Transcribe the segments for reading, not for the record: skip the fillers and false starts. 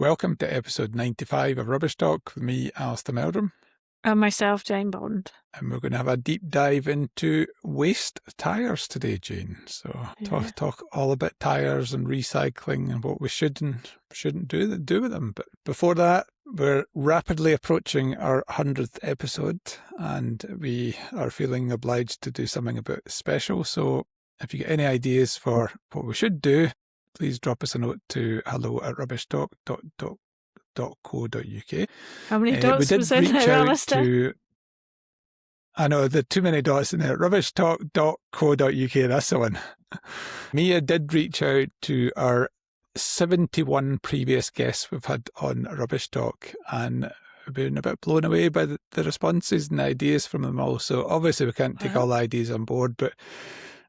Welcome to episode 95 of Rubbish Talk with me, Alistair Meldrum. And myself, Jane Bond. And we're going to have a deep dive into waste tyres today, Jane. So talk all about tyres and recycling and what we should and shouldn't do with them. But before that, we're rapidly approaching our 100th episode and we are feeling obliged to do something a bit special. So if you get any ideas for what we should do, please drop us a note to hello@rubbishtalk.co.uk. How many dots was in there, Alistair? I know, there are too many dots in there. rubbishtalk.co.uk, that's the one. Mia did reach out to our 71 previous guests we've had on Rubbish Talk, and we've been a bit blown away by the responses and ideas from them all. So obviously we can't take all the ideas on board, but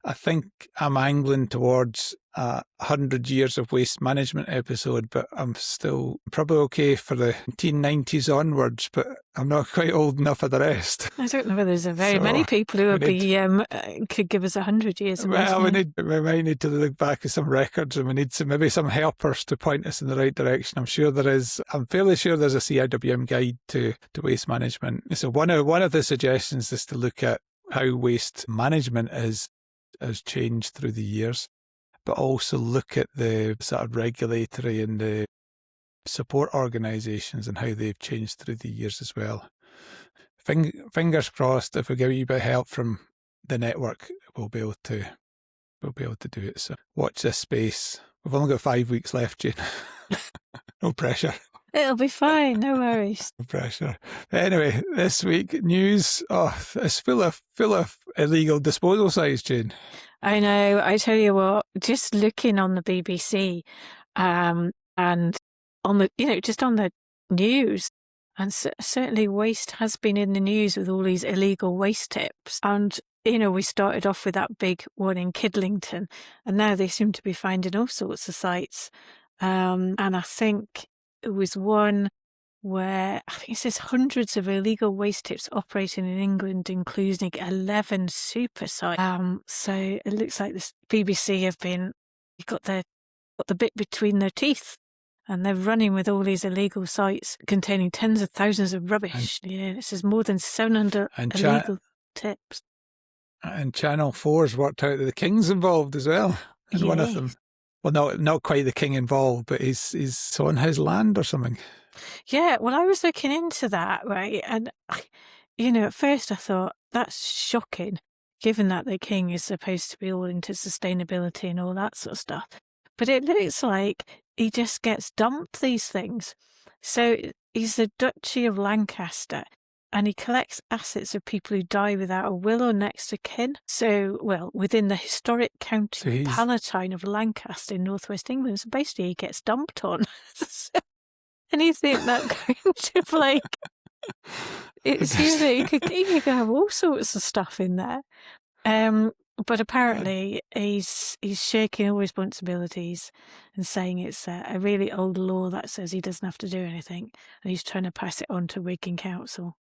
I think I'm angling towards 100 years of waste management episode, but I'm still probably okay for the 1990s onwards, but I'm not quite old enough for the rest. I don't know whether there's very many people who would could give us 100 years of waste management. We might need to look back at some records, and we need maybe some helpers to point us in the right direction. I'm fairly sure there's a CIWM guide to waste management. So one of the suggestions is to look at how waste management has changed through the years, but also look at the sort of regulatory and the support organisations and how they've changed through the years as well. Fingers crossed, if we get a wee bit of help from the network, we'll be able to do it. So watch this space. We've only got 5 weeks left, Jane. No pressure. It'll be fine, no worries. No pressure. Anyway, this week news. It's full of illegal disposal sites, Jane. I know. I tell you what, just looking on the BBC, and on the just on the news, and certainly waste has been in the news with all these illegal waste tips. And we started off with that big one in Kidlington, and now they seem to be finding all sorts of sites. And I think it was one where I think it says hundreds of illegal waste tips operating in England, including 11 super sites. So it looks like this BBC have got the bit between their teeth, and they're running with all these illegal sites containing tens of thousands of rubbish. This is more than 700 illegal tips. And Channel 4's worked out that the King's involved as well in one of them. Well, not quite the King involved, but he's on his land or something. Yeah, well, I was looking into that, right? And, at first I thought, that's shocking, given that the King is supposed to be all into sustainability and all that sort of stuff. But it looks like he just gets dumped these things. So he's the Duchy of Lancaster, and he collects assets of people who die without a will or next of kin. So, within the historic county Palatine of Lancaster in northwest England. So basically he gets dumped on. And you think that kind of it seems that you could have all sorts of stuff in there. But apparently he's shaking all responsibilities and saying it's a really old law that says he doesn't have to do anything. And he's trying to pass it on to Wigan Council.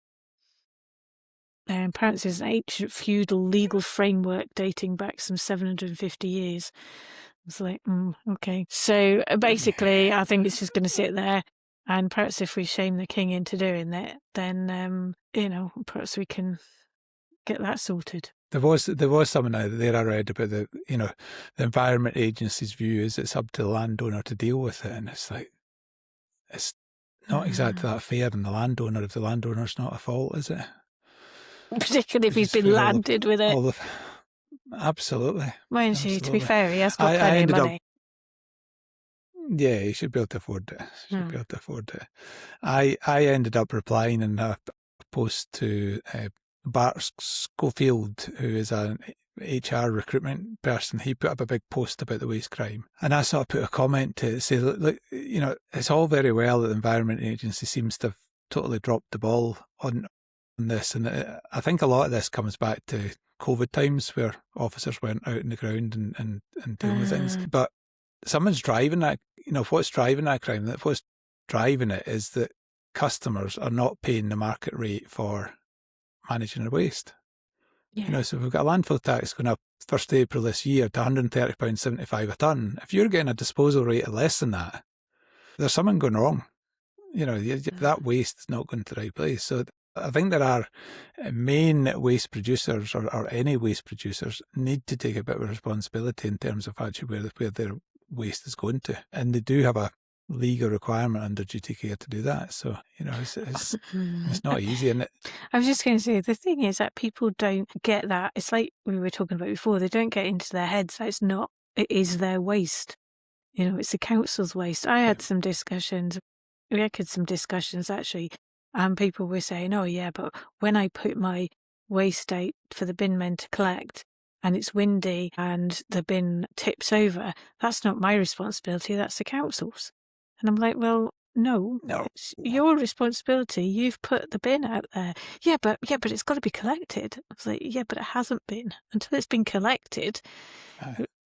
Apparently there's an ancient feudal legal framework dating back some 750 years. It's like, okay. So basically, I think it's just going to sit there. And perhaps if we shame the King into doing it, then, perhaps we can get that sorted. There was something out there I read about the Environment Agency's view is it's up to the landowner to deal with it. And it's like, it's not exactly that fair on the landowner if the landowner's not at fault, is it? Particularly if he's been landed with it. Absolutely. Mind you, to be fair, he has got plenty of money. Yeah, he should be able to afford it. I ended up replying in a post to Bart Schofield, who is an HR recruitment person. He put up a big post about the waste crime. And I sort of put a comment to say, look, it's all very well that the Environment Agency seems to have totally dropped the ball on this. And I think a lot of this comes back to COVID times where officers weren't out in the ground and dealing with things. But someone's driving that, what's driving that crime? What's driving it is that customers are not paying the market rate for managing their waste. Yeah. So we've got a landfill tax going up 1st April this year to £130.75 a tonne. If you're getting a disposal rate of less than that, there's something going wrong. That waste is not going to the right place. So I think there are main waste producers or any waste producers need to take a bit of responsibility in terms of actually where their waste is going to. And they do have a legal requirement under duty care to do that. So, it's not easy, isn't it? I was just going to say, the thing is that people don't get that. It's like we were talking about before. They don't get into their heads that it is their waste. It's the council's waste. We had some discussions actually, and people were saying, oh yeah, but when I put my waste out for the bin men to collect and it's windy and the bin tips over, that's not my responsibility, that's the council's. And I'm like, well, no, it's your responsibility. You've put the bin out there. Yeah, but it's got to be collected. I was like, yeah, but it hasn't been. Until it's been collected,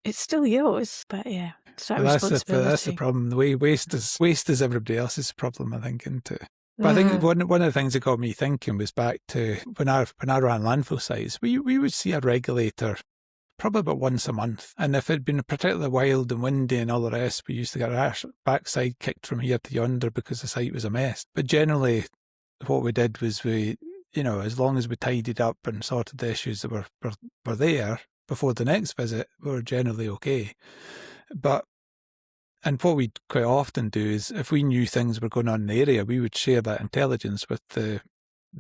it's still yours. But yeah, it's that responsibility. That's the problem. The way waste is everybody else's problem, I think, isn't it? But I think one of the things that got me thinking was back to when I ran landfill sites. We would see a regulator probably about once a month. And if it'd been particularly wild and windy and all the rest, we used to get our backside kicked from here to yonder because the site was a mess. But generally, what we did was as long as we tidied up and sorted the issues that were there before the next visit, we were generally okay. And what we'd quite often do is, if we knew things were going on in the area, we would share that intelligence with the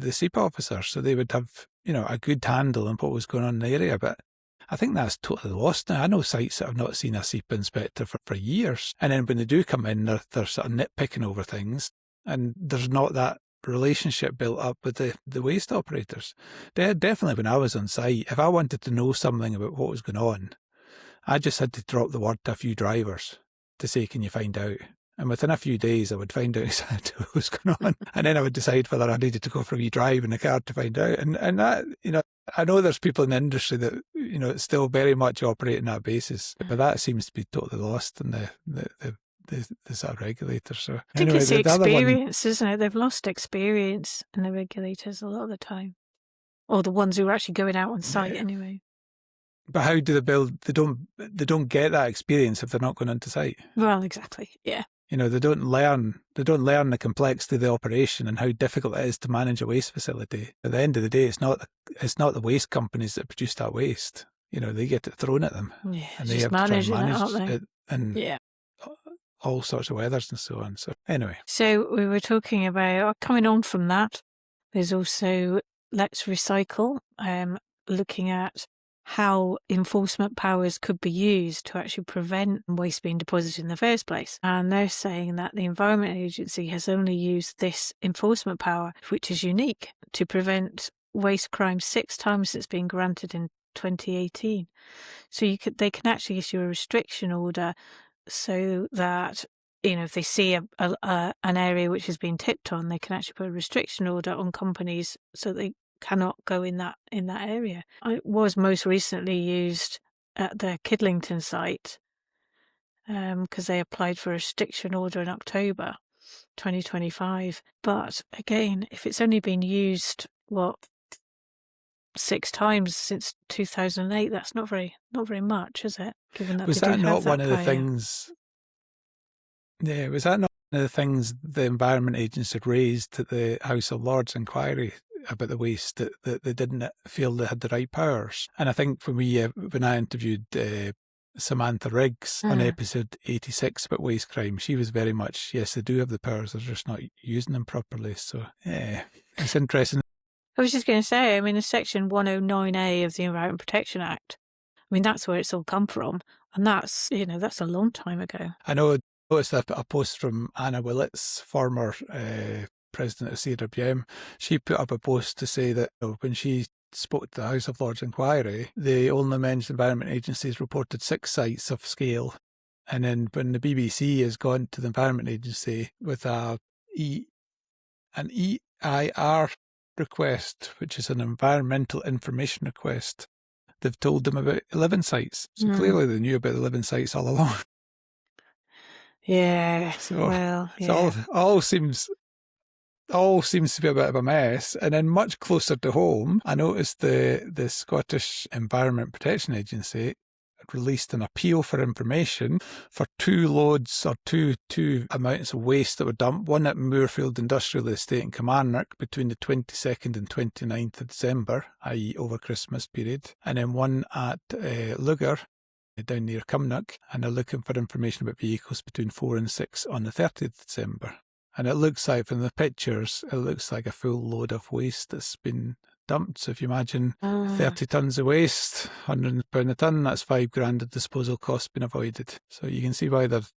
SEEP officers, so they would have, a good handle on what was going on in the area. But I think that's totally lost now. I know sites that have not seen a SEEP inspector for years. And then when they do come in, they're sort of nitpicking over things, and there's not that relationship built up with the waste operators. Definitely when I was on site, if I wanted to know something about what was going on, I just had to drop the word to a few drivers to say, can you find out? And within a few days, I would find out exactly what was going on. And then I would decide whether I needed to go for a wee drive in the car to find out. And that, I know there's people in the industry that, still very much operate on that basis, but that seems to be totally lost in the sort of regulators. So I think it's the experience, isn't it? They've lost experience in the regulators a lot of the time. Or the ones who are actually going out on site anyway. But how do they build? They don't get that experience if they're not going into site. Well, exactly. Yeah. They don't learn the complexity of the operation and how difficult it is to manage a waste facility. At the end of the day, it's not the waste companies that produce that waste. They get it thrown at them, and they have to try and manage it and all sorts of weathers and so on. So anyway, so we were talking about coming on from that. There's also Let's Recycle, looking at how enforcement powers could be used to actually prevent waste being deposited in the first place. And they're saying that the Environment Agency has only used this enforcement power, which is unique, to prevent waste crime 6 times it's been granted in 2018. So they can actually issue a restriction order so that, if they see an area which has been tipped on, they can actually put a restriction order on companies so they cannot go in that area. It was most recently used at the Kidlington site because they applied for a restriction order in October 2025. But again, if it's only been used 6 times since 2008, that's not very much, is it? Given that was that not one of the things? Yeah, was that not one of the things the Environment Agency raised at the House of Lords inquiry about the waste, that they didn't feel they had the right powers? And I think when I interviewed Samantha Riggs on episode 86 about waste crime, she was very much, yes, they do have the powers, they're just not using them properly. So yeah, it's interesting. I was just going to say, in section 109A of the Environment Protection Act, that's where it's all come from, and that's a long time ago. I know. I noticed a post from Anna Willits, former president of CWM. She put up a post to say that when she spoke to the House of Lords inquiry, they only mentioned Environment Agencies reported 6 sites of scale. And then when the BBC has gone to the Environment Agency with an EIR request, which is an environmental information request, they've told them about 11 sites. So clearly they knew about 11 sites all along. Yeah. So, well, yeah. So all seems to be a bit of a mess. And then much closer to home, I noticed the Scottish Environment Protection Agency released an appeal for information for two loads or two amounts of waste that were dumped, one at Moorfield Industrial Estate in Kilmarnock between the 22nd and 29th of December, i.e. over Christmas period, and then one at Lugar down near Cumnock, and they're looking for information about vehicles between 4 and 6 on the 30th of December. And it looks like, from the pictures, it looks like a full load of waste that's been dumped. So if you imagine 30 tonnes of waste, £100 a tonne, that's £5,000 of disposal costs been avoided. So you can see why the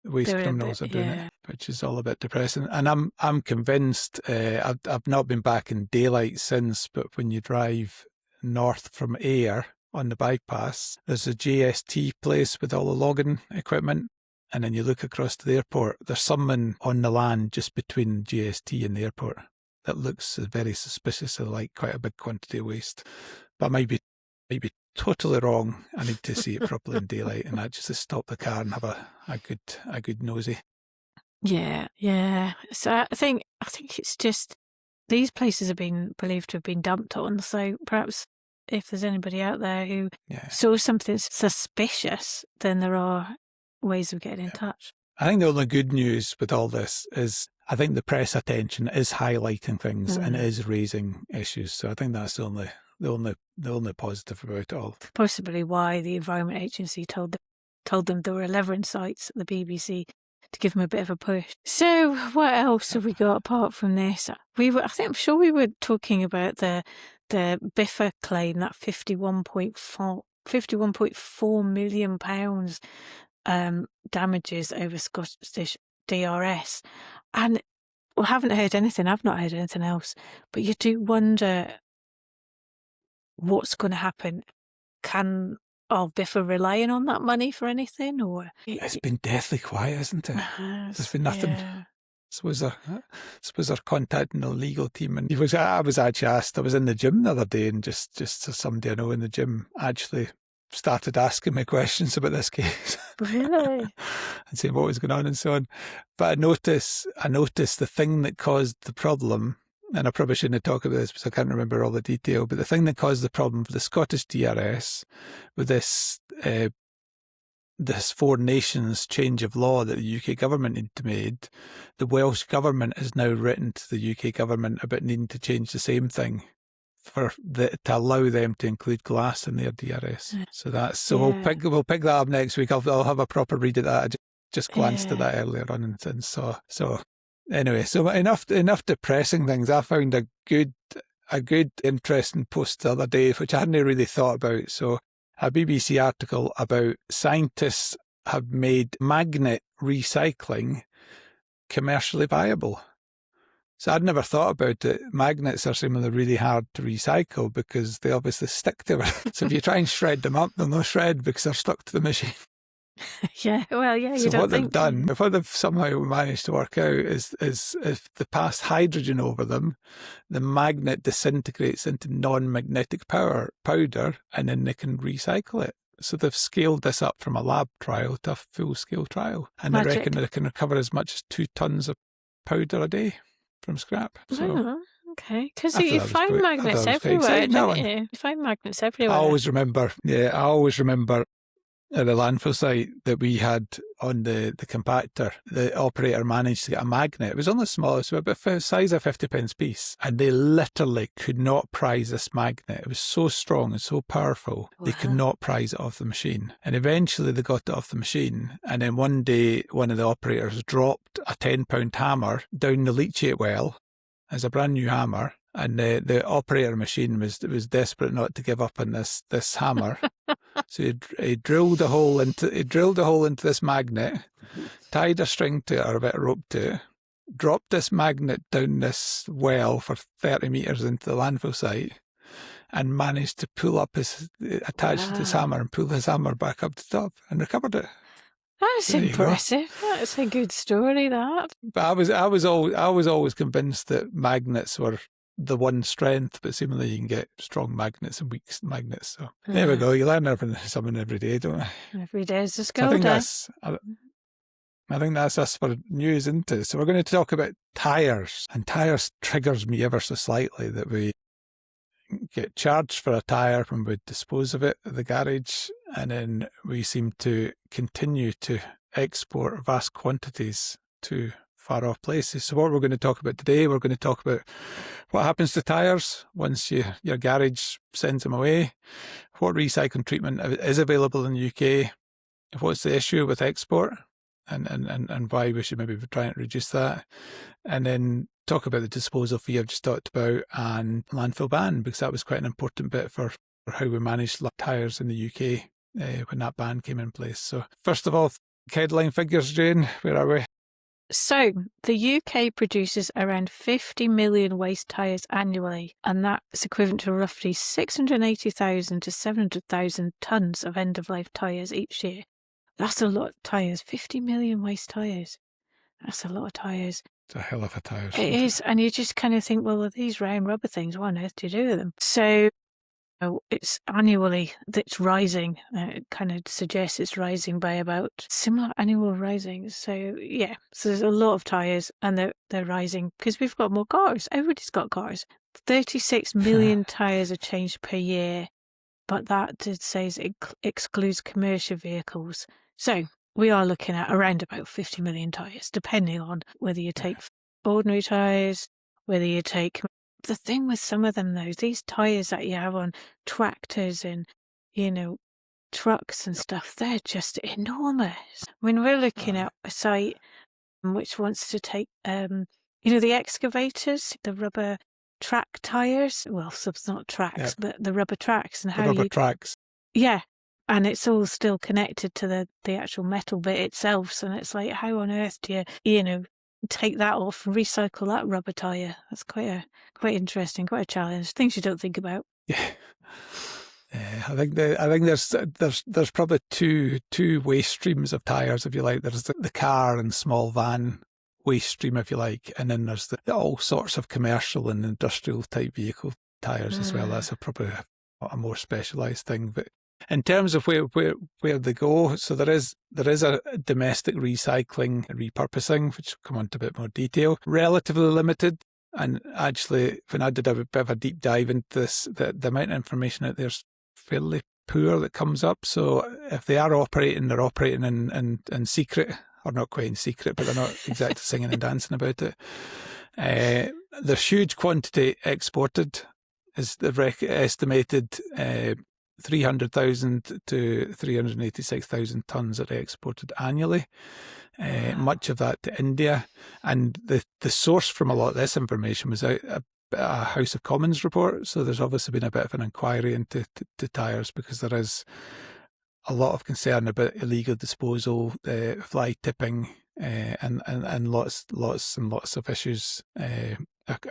waste criminals are doing it, which is all a bit depressing. And I'm convinced, I've not been back in daylight since, but when you drive north from Ayr on the bypass, there's a JST place with all the logging equipment. And then you look across to the airport, there's someone on the land just between GST and the airport that looks very suspiciously like quite a big quantity of waste. But I might be totally wrong. I need to see it properly in daylight and actually just stop the car and have a good nosy. Yeah. So I think it's just these places have been believed to have been dumped on. So perhaps if there's anybody out there who saw something suspicious, then there are ways of getting in touch. I think the only good news with all this is I think the press attention is highlighting things and is raising issues. So I think that's the only positive about it all. Possibly why the Environment Agency told them there were 11 sites at the BBC to give them a bit of a push. So what else have we got apart from this? I'm sure we were talking about the Biffa claim, that £51.4 million damages over Scottish DRS, and we haven't heard anything. I've not heard anything else, but you do wonder what's going to happen. Are Biffa relying on that money for anything, or it's been deathly quiet, hasn't it? There's been nothing. Yeah. Suppose they're contacting the legal team, and I was actually asked. I was in the gym the other day, and just somebody I know in the gym actually started asking me questions about this case. Really? And saying what was going on and so on. But I noticed the thing that caused the problem, and I probably shouldn't have talked about this because I can't remember all the detail, but the thing that caused the problem for the Scottish DRS with this Four Nations change of law that the UK government need to make, the Welsh government has now written to the UK government about needing to change the same thing to allow them to include glass in their DRS. We'll pick that up next week. I'll have a proper read of that. I just glanced at that earlier on and saw. So anyway, enough depressing things. I found a good interesting post the other day, which I hadn't really thought about. So a BBC article about scientists have made magnet recycling commercially viable. So I'd never thought about it. Magnets are seemingly really hard to recycle because they obviously stick to it. So if you try and shred them up, they'll not shred because they're stuck to the machine. Yeah, well, yeah, you so don't what think... they've done, what they've somehow managed to work out is if they pass hydrogen over them, the magnet disintegrates into non-magnetic powder, and then they can recycle it. So they've scaled this up from a lab trial to a full-scale trial. And I reckon they can recover as much as 2 tons of powder a day from scrap. So, okay. Because you find magnets everywhere, don't you? You find magnets everywhere. I always remember at the landfill site that we had on the compactor, the operator managed to get a magnet. It was only small, it was about the size of 50p piece. And they literally could not prise this magnet. It was so strong and so powerful, they could not prise it off the machine. And eventually they got it off the machine. And then one day, one of the operators dropped a £10 hammer down the leachate well as a brand new hammer. And the operator machine was desperate not to give up on this hammer. So he drilled a hole into this magnet, tied a string to it or a bit of rope to it, dropped this magnet down this well for 30 metres into the landfill site, and managed to attach his hammer and pull his hammer back up to the top and recovered it. That's impressive. That's a good story, that. But I was always convinced that magnets were the one strength, but seemingly you can get strong magnets and weak magnets. So there we go. You learn something every day, don't you? Every day is a skill day. I think that's us for news, isn't it? So we're going to talk about tyres. And tyres triggers me ever so slightly that we get charged for a tyre when we dispose of it at the garage, and then we seem to continue to export vast quantities to far off places. So what we're going to talk about today, we're going to talk about what happens to tyres once your garage sends them away, what recycling treatment is available in the UK, what's the issue with export, and why we should maybe try and reduce that, and then talk about the disposal fee I've just talked about and landfill ban, because that was quite an important bit for how we managed tyres in the UK when that ban came in place. So first of all, headline figures, Jane, where are we? So the UK produces around 50 million waste tyres annually, and that's equivalent to roughly 680,000 to 700,000 tonnes of end-of-life tyres each year. That's a lot of tyres, 50 million waste tyres. That's a lot of tyres. It's a hell of a tyre. It is, and you just kind of think, well, with these round rubber things, what on earth do you do with them? So it's annually that's rising. It kind of suggests it's rising by about similar annual rising. So yeah, so there's a lot of tyres, and they're rising because we've got more cars. Everybody's got cars. 36 million tyres are changed per year, but that it says it excludes commercial vehicles. So we are looking at around about 50 million tyres, depending on whether you take ordinary tyres, whether you take... The thing with some of them, though, these tyres that you have on tractors and, trucks and stuff, they're just enormous. When we're looking at a site which wants to take, the excavators, the rubber track tyres, well, so it's not tracks, but the rubber tracks and how tracks. Yeah, and it's all still connected to the actual metal bit itself, so it's like, how on earth do you, take that off and recycle that rubber tyre? That's quite interesting, quite a challenge. Things you don't think about. Yeah. I think there's probably two waste streams of tyres, if you like. There's the car and small van waste stream, if you like, and then there's the all sorts of commercial and industrial type vehicle tyres as well. That's probably a more specialised thing. But in terms of where they go, so there is a domestic recycling and repurposing, which will come on to a bit more detail. Relatively limited, and actually, when I did a bit of a deep dive into this, the amount of information out there is fairly poor that comes up. So if they are operating, they're operating in secret, or not quite in secret, but they're not exactly singing and dancing about it. There's huge quantity exported, is the estimated 300,000 to 386,000 tonnes that are exported annually, much of that to India. And the source from a lot of this information was a House of Commons report, so there's obviously been a bit of an inquiry into tyres, because there is a lot of concern about illegal disposal, fly tipping, and lots of issues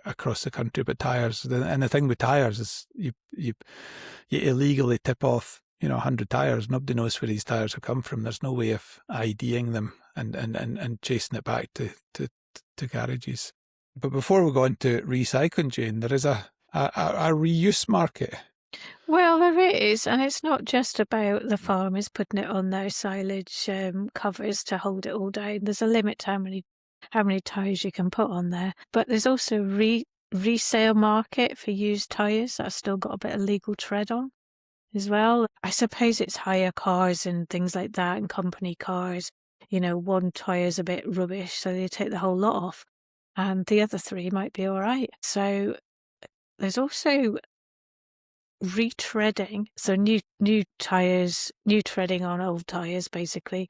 across the country about tyres. And the thing with tyres is you illegally tip off 100 tyres. Nobody knows where these tyres have come from. There's no way of IDing them and chasing it back to garages. But before we go on to recycling, Jane, there is a reuse market. Well, there is, and it's not just about the farmers putting it on their silage covers to hold it all down. There's a limit to how many tyres you can put on there. But there's also resale market for used tyres that's still got a bit of legal tread on as well. I suppose it's hire cars and things like that, and company cars. One tyre's a bit rubbish, so they take the whole lot off, and the other three might be all right. So there's also retreading, so new tyres, new treading on old tyres basically,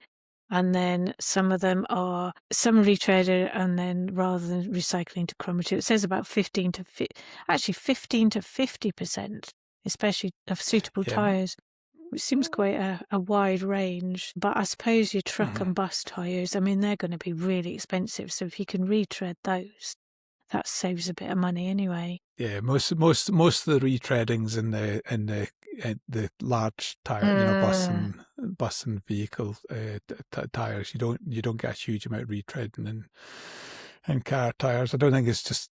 and then some retreaded, and then rather than recycling to crumb material, it says about 15 to 50%, especially of suitable tyres, which seems quite a wide range. But I suppose your truck and bus tyres, I mean, they're going to be really expensive, so if you can retread those, that saves a bit of money anyway. Yeah, most of the retreadings in the large tire, bus and vehicle tires, you don't get a huge amount of retreading in car tires. I don't think it's just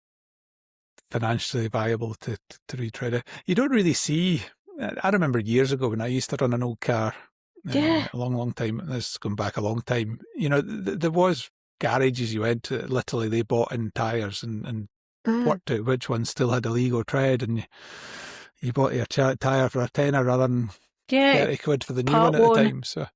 financially viable to retread it. You don't really see. I remember years ago when I used to run an old car. A long time. This is going back a long time. There was garages you went to, literally they bought in tyres and worked out which ones still had illegal tread, and you bought your tyre for a tenner rather than Yeah, £30 for the new part one at the one time. So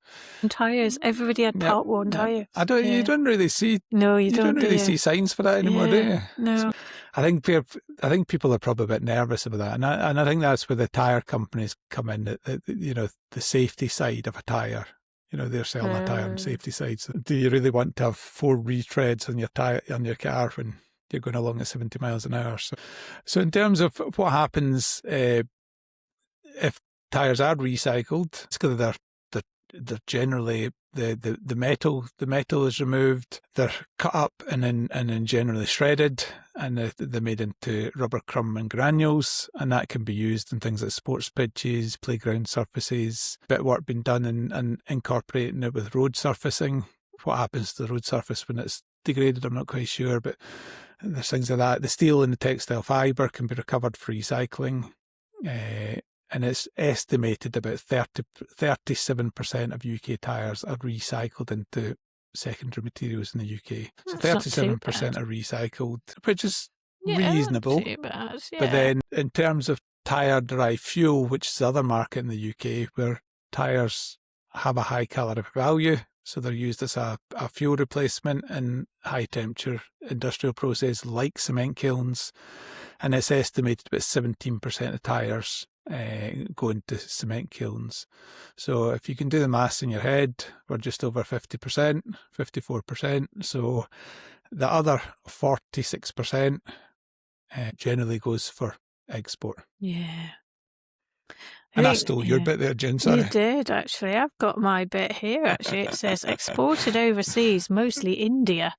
tyres. Everybody had yep, part one yep. tyres. You don't really see. No, You don't do really you? see signs for that anymore, do you? No. I think people are probably a bit nervous about that, and I think that's where the tyre companies come in. The safety side of a tyre. They're selling a tyre on safety side. So do you really want to have 4 retreads on your tyre on your car when you're going along at 70 miles an hour? So in terms of what happens if tyres are recycled, it's because they're generally the metal is removed, they're cut up and then generally shredded, and they're made into rubber crumb and granules, and that can be used in things like sports pitches, playground surfaces. Bit of work being done and incorporating it with road surfacing. What happens to the road surface when it's degraded, I'm not quite sure, but there's things like that. The steel and the textile fibre can be recovered for recycling. And it's estimated about 37% of UK tyres are recycled into secondary materials in the UK. So 37% are recycled, which is reasonable. Not too bad, yeah. But then in terms of tyre-derived fuel, which is the other market in the UK, where tyres have a high calorific value, so they're used as a fuel replacement in high-temperature industrial processes like cement kilns, and it's estimated about 17% of tyres go into cement kilns. So if you can do the maths in your head, we're just over 50%, 54%. So the other 46% generally goes for export. Yeah. And I stole your bit there, Jen, sorry. You did, actually. I've got my bit here, actually. It says exported overseas, mostly India.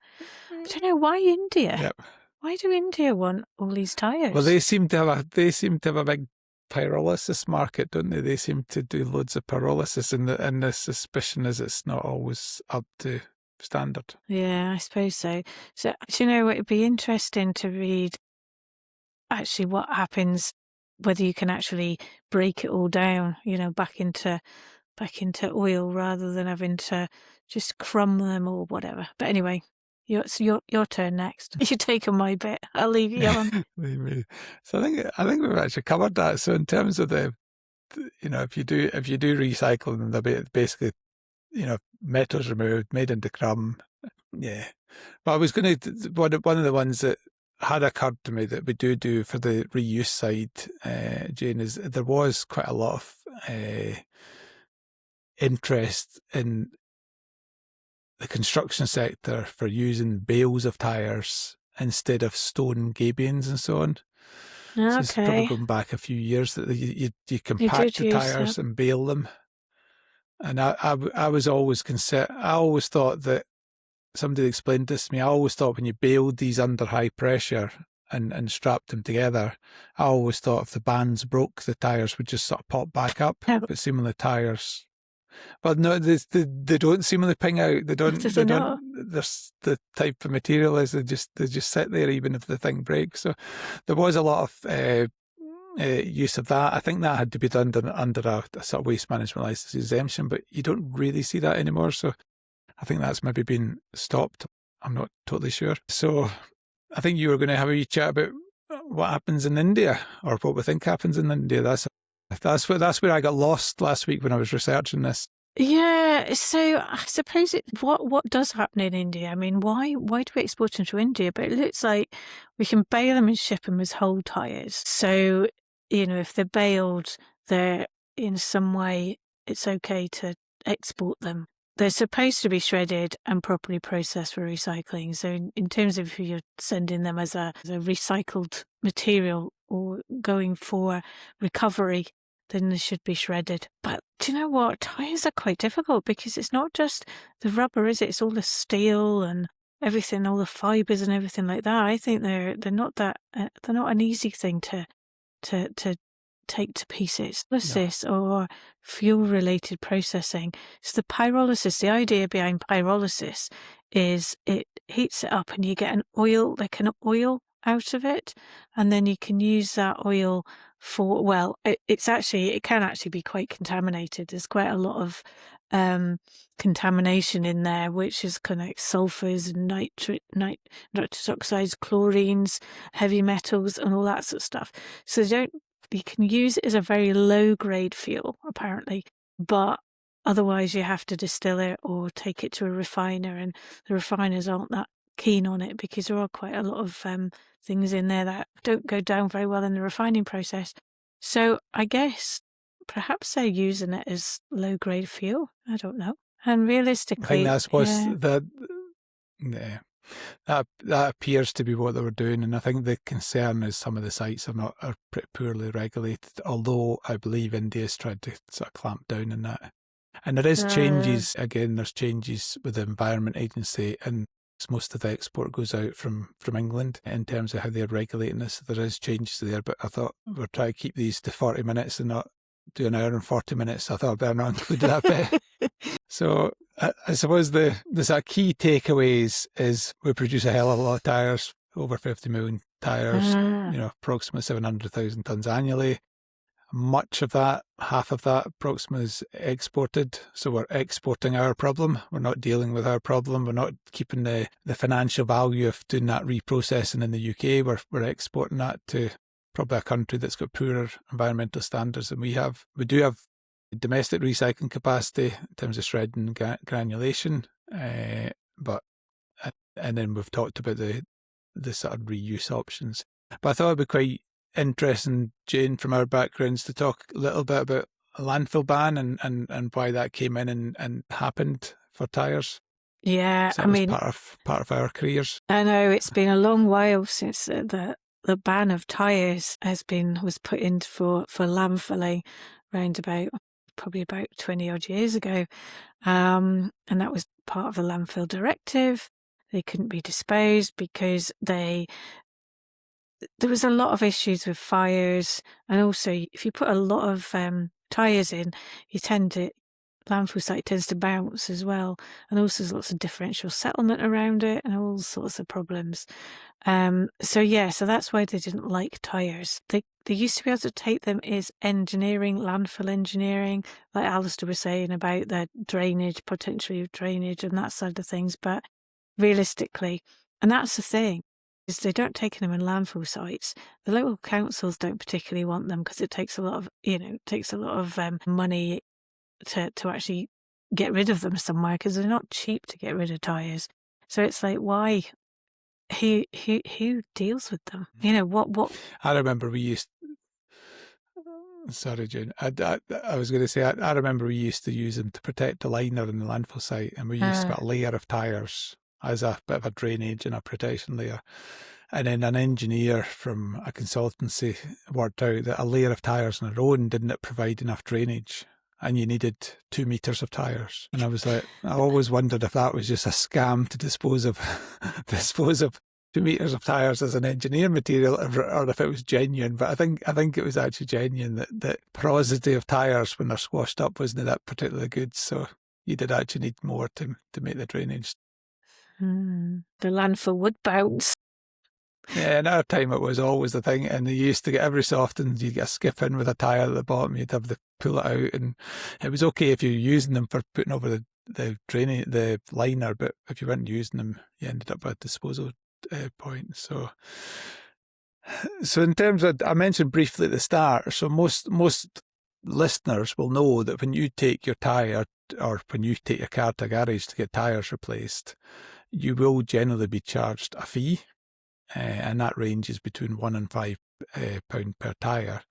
I don't know why India. Yep. Why do India want all these tyres? Well, they seem to have a big pyrolysis market, don't they? They seem to do loads of pyrolysis, and the suspicion is it's not always up to standard. Yeah, I suppose so. So, do you know, it'd be interesting to read actually what happens, whether you can actually break it all down, back into oil rather than having to just crumb them or whatever. But anyway, it's your turn next. You're taking my bit. I'll leave you on. So I think we've actually covered that. So in terms of if you do recycling, they're basically, metals removed, made into crumb. Yeah. But I was going to, one of the ones that had occurred to me that we do for the reuse side, Jane, is there was quite a lot of interest in the construction sector for using bales of tyres instead of stone gabions and so on. Okay. So it's probably going back a few years that you compact the tyres and bale them. And I was always I always thought that, somebody explained this to me, I always thought when you baled these under high pressure and strapped them together, I always thought if the bands broke, the tyres would just sort of pop back up. Yeah. But seemingly tyres, but no, they don't seemingly ping out. They don't. There's the type of material is they just sit there even if the thing breaks. So there was a lot of use of that. I think that had to be done under a sort of waste management licence exemption, but you don't really see that anymore. So I think that's maybe been stopped. I'm not totally sure. So I think you were going to have a wee chat about what happens in India, or what we think happens in India. That's where I got lost last week when I was researching this. Yeah, so I suppose what does happen in India? I mean, why do we export them to India? But it looks like we can bale them and ship them as whole tyres. So, if they're baled, they're in some way, it's okay to export them. They're supposed to be shredded and properly processed for recycling. So in terms of if you're sending them as a recycled material or going for recovery, then they should be shredded. But do you know what? Tyres are quite difficult because it's not just the rubber, is it? It's all the steel and everything, all the fibres and everything like that. I think they're not an easy thing to take to pieces. Pyrolysis or fuel-related processing. So the pyrolysis, the idea behind pyrolysis is it heats it up and you get an oil out of it, and then you can use that oil for, it can actually be quite contaminated. There's quite a lot of contamination in there, which is kind of like sulfurs and nitrous oxides, chlorines, heavy metals, and all that sort of stuff. So they don't you can use it as a very low-grade fuel, apparently, but otherwise you have to distill it or take it to a refiner, and the refiners aren't that keen on it because there are quite a lot of things in there that don't go down very well in the refining process. So I guess perhaps they're using it as low-grade fuel. I don't know. And I think realistically, that's what's yeah, that appears to be what they were doing, and I think the concern is some of the sites are pretty poorly regulated. Although I believe India's tried to sort of clamp down on that, and there is changes. Again, there's changes with the Environment Agency, and most of the export goes out from England in terms of how they're regulating this. There is changes there, but I thought we're trying to keep these to 40 minutes and not do an hour and 40 minutes. I thought I'd better not include that bit. So I suppose the sort of key takeaways is we produce a hell of a lot of tyres, over 50 million tyres, approximately 700,000 tonnes annually. Much of that, half of that approximately, is exported. So we're exporting our problem. We're not dealing with our problem. We're not keeping the financial value of doing that reprocessing in the UK. We're exporting that to probably a country that's got poorer environmental standards than we have. We do have domestic recycling capacity in terms of shredding and granulation, but and then we've talked about the sort of reuse options. But I thought it'd be quite interesting, Jane, from our backgrounds, to talk a little bit about a landfill ban and why that came in and happened for tyres. Yeah, So that was part of our careers. I know it's been a long while since the ban of tyres was put in for landfilling, round about probably about 20 odd years ago, and that was part of the landfill directive. They couldn't be disposed because there was a lot of issues with fires, and also if you put a lot of tyres in, landfill site tends to bounce as well, and also there's lots of differential settlement around it and all sorts of problems. So that's why they didn't like tyres. They used to be able to take them as landfill engineering, like Alistair was saying about the potentially drainage and that side of things, but realistically, and that's the thing, is they don't take them in landfill sites. The local councils don't particularly want them because it takes a lot of money to actually get rid of them somewhere, because they're not cheap to get rid of tyres. So it's like, why? Who deals with them? What? I remember we used. Sorry, June. I was going to say, I remember we used to use them to protect the liner in the landfill site, and we used to put a layer of tyres as a bit of a drainage and a protection layer. And then an engineer from a consultancy worked out that a layer of tyres on their own didn't provide enough drainage, and you needed 2 meters of tyres. And I was like, I always wondered if that was just a scam to dispose of 2 meters of tyres as an engineer material, or if it was genuine. But I think it was actually genuine, that porosity of tyres when they're squashed up wasn't that particularly good. So you did actually need more to make the drainage. The landfill would bounce. Yeah, in our time it was always the thing, and you used to get every so often you'd get a skip in with a tyre at the bottom, you'd have to pull it out, and it was okay if you were using them for putting over the liner, but if you weren't using them, you ended up at a disposal point. So in terms of, I mentioned briefly at the start, so most listeners will know that when you take your tyre, or when you take your car to a garage to get tyres replaced, you will generally be charged a fee. And that ranges between £1 and £5 per tyre,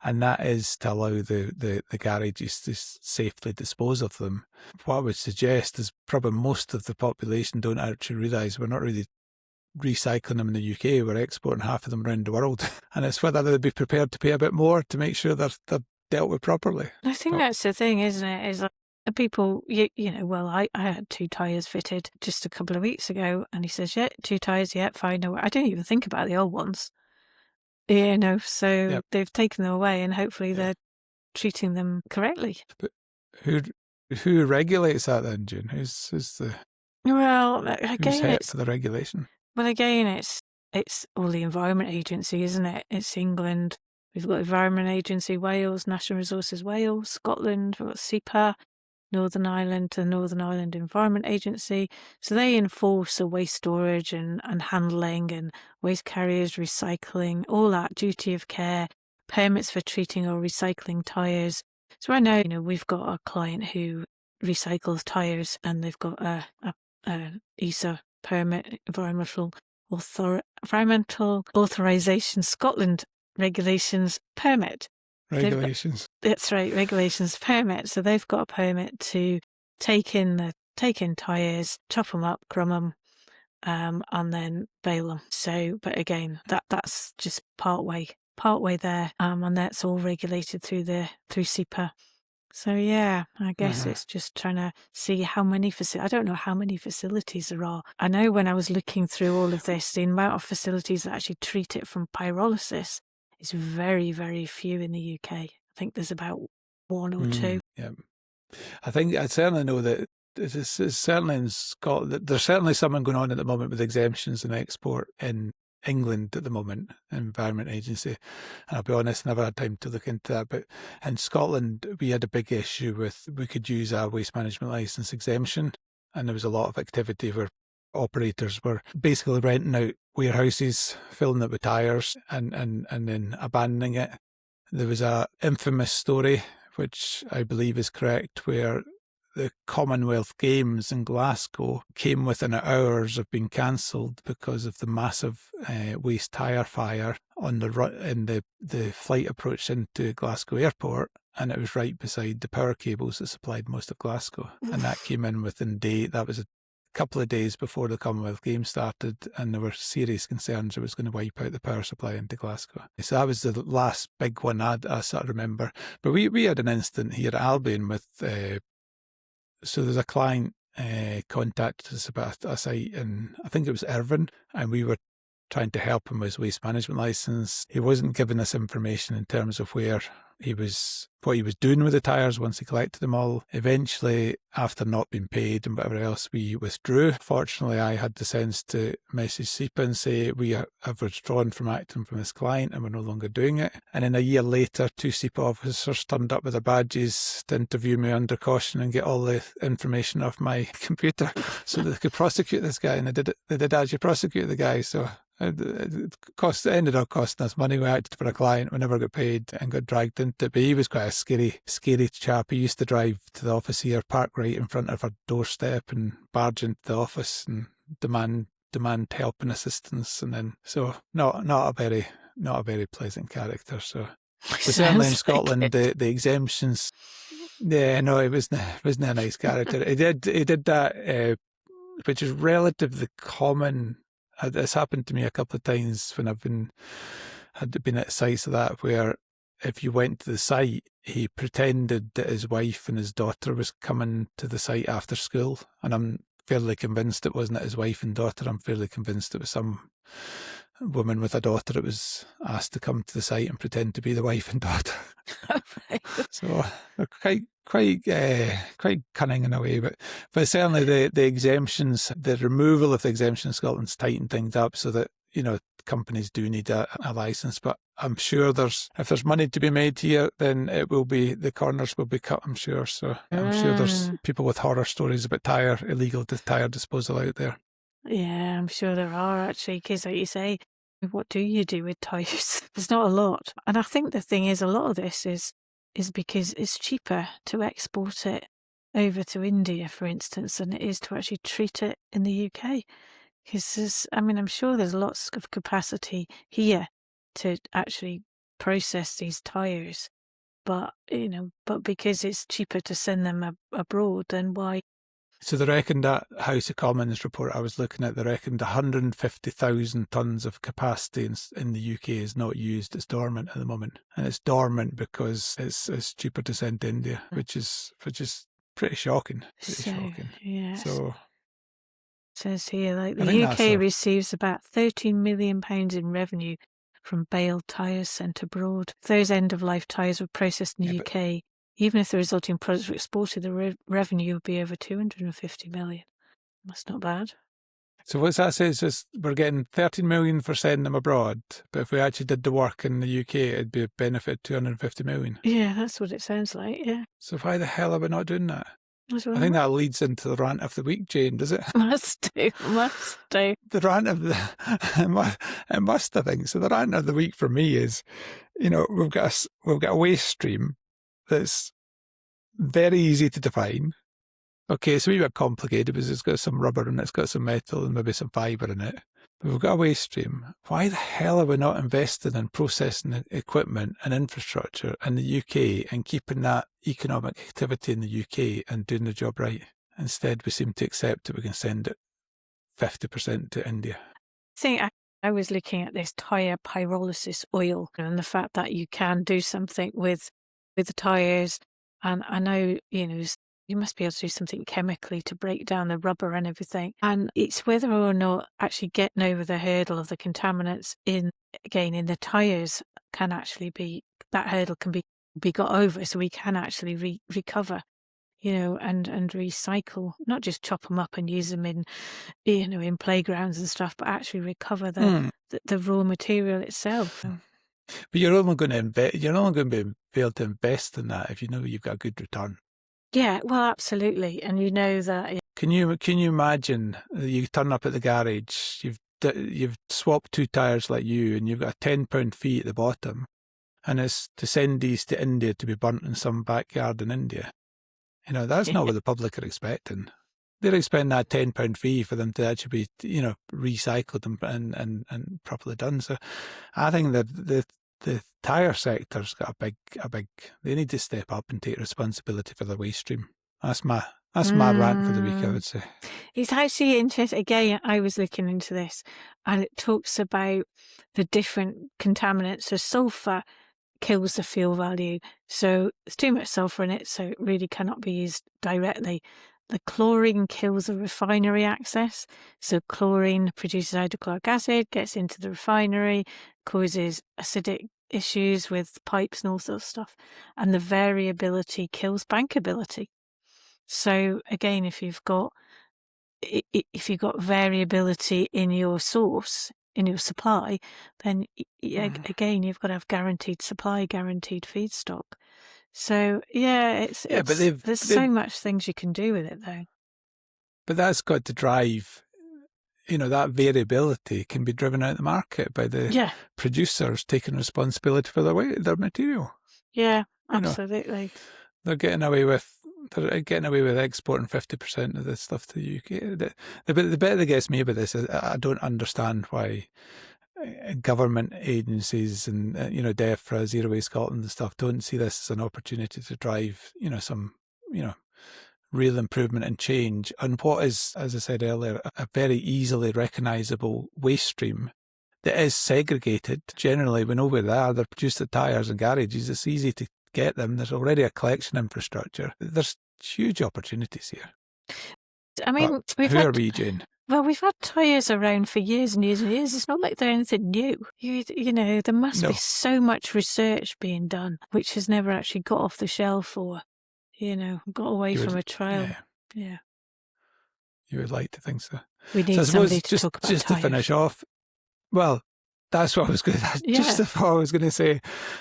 and that is to allow the garages to safely dispose of them. What I would suggest is probably most of the population don't actually realise we're not really recycling them in the UK, we're exporting half of them around the world, and it's whether they'd be prepared to pay a bit more to make sure they're dealt with properly. I think that's the thing, isn't it? Is like, people, I had 2 tyres fitted just a couple of weeks ago, and he says, yeah, 2 tyres, yeah, fine. No, I don't even think about the old ones. So they've taken them away, and hopefully they're treating them correctly. But who regulates that then, June? Who's the... Well, who's head for the regulation? Well, again, it's all the Environment Agency, isn't it? It's England. We've got Environment Agency, Wales, National Resources Wales, Scotland, we've got SEPA, Northern Ireland, the Northern Ireland Environment Agency. So they enforce the waste storage and handling and waste carriers, recycling, all that, duty of care, permits for treating or recycling tyres. So I know, we've got a client who recycles tyres, and they've got a ESA permit, environmental authorization Scotland regulations permit. Regulations. That's right, regulations permit. So they've got a permit to take in tyres, chop them up, crumb them, and then bale them. So, but again, that's just part way there, and that's all regulated through SEPA. So yeah, I guess it's just trying to see how many I don't know how many facilities there are. I know when I was looking through all of this, the amount of facilities that actually treat it from pyrolysis is very, very few in the UK. I think there's about one or two. Yeah, I certainly know that it's certainly in Scotland. There's certainly something going on at the moment with exemptions and export in England at the moment, Environment Agency. And I'll be honest, never had time to look into that. But in Scotland, we had a big issue with we could use our waste management licence exemption, and there was a lot of activity where operators were basically renting out warehouses, filling it with tyres, and then abandoning it. There was a infamous story, which I believe is correct, where the Commonwealth Games in Glasgow came within hours of being cancelled because of the massive waste tyre fire on the flight approach into Glasgow Airport, and it was right beside the power cables that supplied most of Glasgow, and that came in within that was a couple of days before the Commonwealth Games started, and there were serious concerns it was going to wipe out the power supply into Glasgow. So that was the last big one I sort of remember. But we had an incident here at Albion with so there's a client contacted us about a site in, I think it was Irvine, and we were trying to help him with his waste management licence. He wasn't giving us information in terms of what he was doing with the tyres once he collected them all. Eventually, after not being paid and whatever else, we withdrew. Fortunately, I had the sense to message SEPA and say we have withdrawn from acting from this client and we're no longer doing it. And then a year later, 2 SEPA officers turned up with their badges to interview me under caution and get all the information off my computer so that they could prosecute this guy. And they did actually prosecute the guy. So it ended up costing us money. We acted for a client, we never got paid and got dragged into it. But he was quite a scary chap. He used to drive to the office here, park right in front of our doorstep and barge into the office and demand help and assistance. And then, so not a very pleasant character. So, but certainly in Scotland, the exemptions, yeah, no, it wasn't a nice character. He did that, which is relatively common. It's happened to me a couple of times when had been at sites of that, where if you went to the site, he pretended that his wife and his daughter was coming to the site after school. And I'm fairly convinced it wasn't his wife and daughter. I'm fairly convinced it was some woman with a daughter that was asked to come to the site and pretend to be the wife and daughter. So they're quite cunning in a way, but certainly the exemptions, the removal of the exemption in Scotland's tightened things up so that companies do need a license. But I'm sure if there's money to be made here, then the corners will be cut, I'm sure. So I'm sure there's people with horror stories about illegal tyre disposal out there. Yeah, I'm sure there are actually, because like you say, what do you do with tyres? There's not a lot. And I think the thing is, a lot of this is because it's cheaper to export it over to India, for instance, than it is to actually treat it in the UK. Because I'm sure there's lots of capacity here to actually process these tyres, but because it's cheaper to send them abroad, then why? So they reckoned that House of Commons report I was looking at, they reckoned 150,000 tonnes of capacity in the UK is not used. It's dormant at the moment. And it's dormant because it's cheaper to send to India, which is pretty shocking. Yeah. So it says here, the UK receives about £13 million in revenue from baled tyres sent abroad. If those end-of-life tyres were processed in the UK, even if the resulting products were exported, the revenue would be over 250 million. That's not bad. So what that says is we're getting 13 million for sending them abroad, but if we actually did the work in the UK, it'd be a benefit 250 million. Yeah, that's what it sounds like, yeah. So why the hell are we not doing that? What's I think wrong? that leads into the rant of the week, Jane, does it? Must do, must do. The rant of the it must, I think. So the rant of the week for me is, we've got a waste stream that's very easy to define. Okay, it's a wee bit complicated because it's got some rubber and it's got some metal and maybe some fibre in it. But we've got a waste stream. Why the hell are we not investing in processing equipment and infrastructure in the UK and keeping that economic activity in the UK and doing the job right? Instead, we seem to accept that we can send it 50% to India. I was looking at this tyre pyrolysis oil and the fact that you can do something with the tyres. And I know, you must be able to do something chemically to break down the rubber and everything. And it's whether or not actually getting over the hurdle of the contaminants in the tyres can actually be, that hurdle can be got over, so we can actually recover, and recycle, not just chop them up and use them in playgrounds and stuff, but actually recover the raw material itself. But you're only going to be able to invest in that if you know you've got a good return. Yeah, well, absolutely, and you know that. Can you imagine you turn up at the garage, you've swapped 2 tyres like you, and you've got a £10 fee at the bottom, and it's to send these to India to be burnt in some backyard in India. That's not what the public are expecting. They're expecting that £10 fee for them to actually be, recycled and properly done. So I think that the tyre sector's got a big, they need to step up and take responsibility for the waste stream. That's my rant for the week, I would say. It's actually interesting. Again, I was looking into this, and it talks about the different contaminants. So sulfur kills the fuel value. So there's too much sulfur in it, so it really cannot be used directly. The chlorine kills the refinery access. So chlorine produces hydrochloric acid, gets into the refinery, causes acidic issues with pipes and all sorts of stuff. And the variability kills bankability. So again, if you've got variability in your source, in your supply, then again you've got to have guaranteed supply, guaranteed feedstock. So there's so much things you can do with it though. But that's got to drive, that variability can be driven out of the market by the producers taking responsibility for their material. Yeah, absolutely. They're getting away with exporting 50% of this stuff to the UK. The bit that gets me about this is I don't understand why government agencies and DEFRA, Zero Waste Scotland and stuff don't see this as an opportunity to drive some real improvement and change on what is, as I said earlier, a very easily recognisable waste stream that is segregated. Generally, we know where they are. They're produced at tyres and garages. It's easy to get them. There's already a collection infrastructure. There's huge opportunities here. I mean, who are we, Jane? Well, we've had tyres around for years and years and years. It's not like they're anything new. There must be so much research being done, which has never actually got off the shelf or, got away from a trial. Yeah. You would like to think so. We need somebody to talk about just to finish off. Well, that's what I was going to. Just what I was going to say.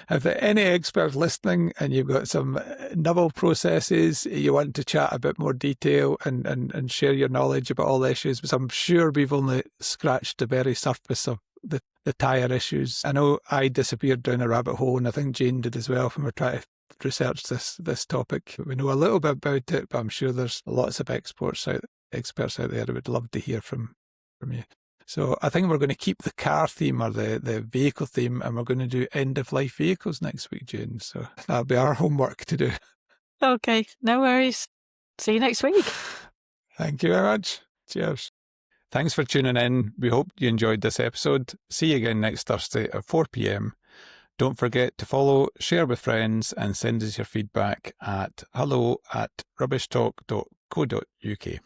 If there are any experts listening, and you've got some novel processes, you want to chat a bit more detail and share your knowledge about all the issues, because I'm sure we've only scratched the very surface of the tyre issues. I know I disappeared down a rabbit hole, and I think Jane did as well when we were trying to research this topic. We know a little bit about it, but I'm sure there's lots of experts out there who would love to hear from you. So I think we're going to keep the car theme or the vehicle theme, and we're going to do end-of-life vehicles next week, Jane. So that'll be our homework to do. Okay, no worries. See you next week. Thank you very much. Cheers. Thanks for tuning in. We hope you enjoyed this episode. See you again next Thursday at 4 p.m. Don't forget to follow, share with friends, and send us your feedback at hello@rubbishtalk.co.uk.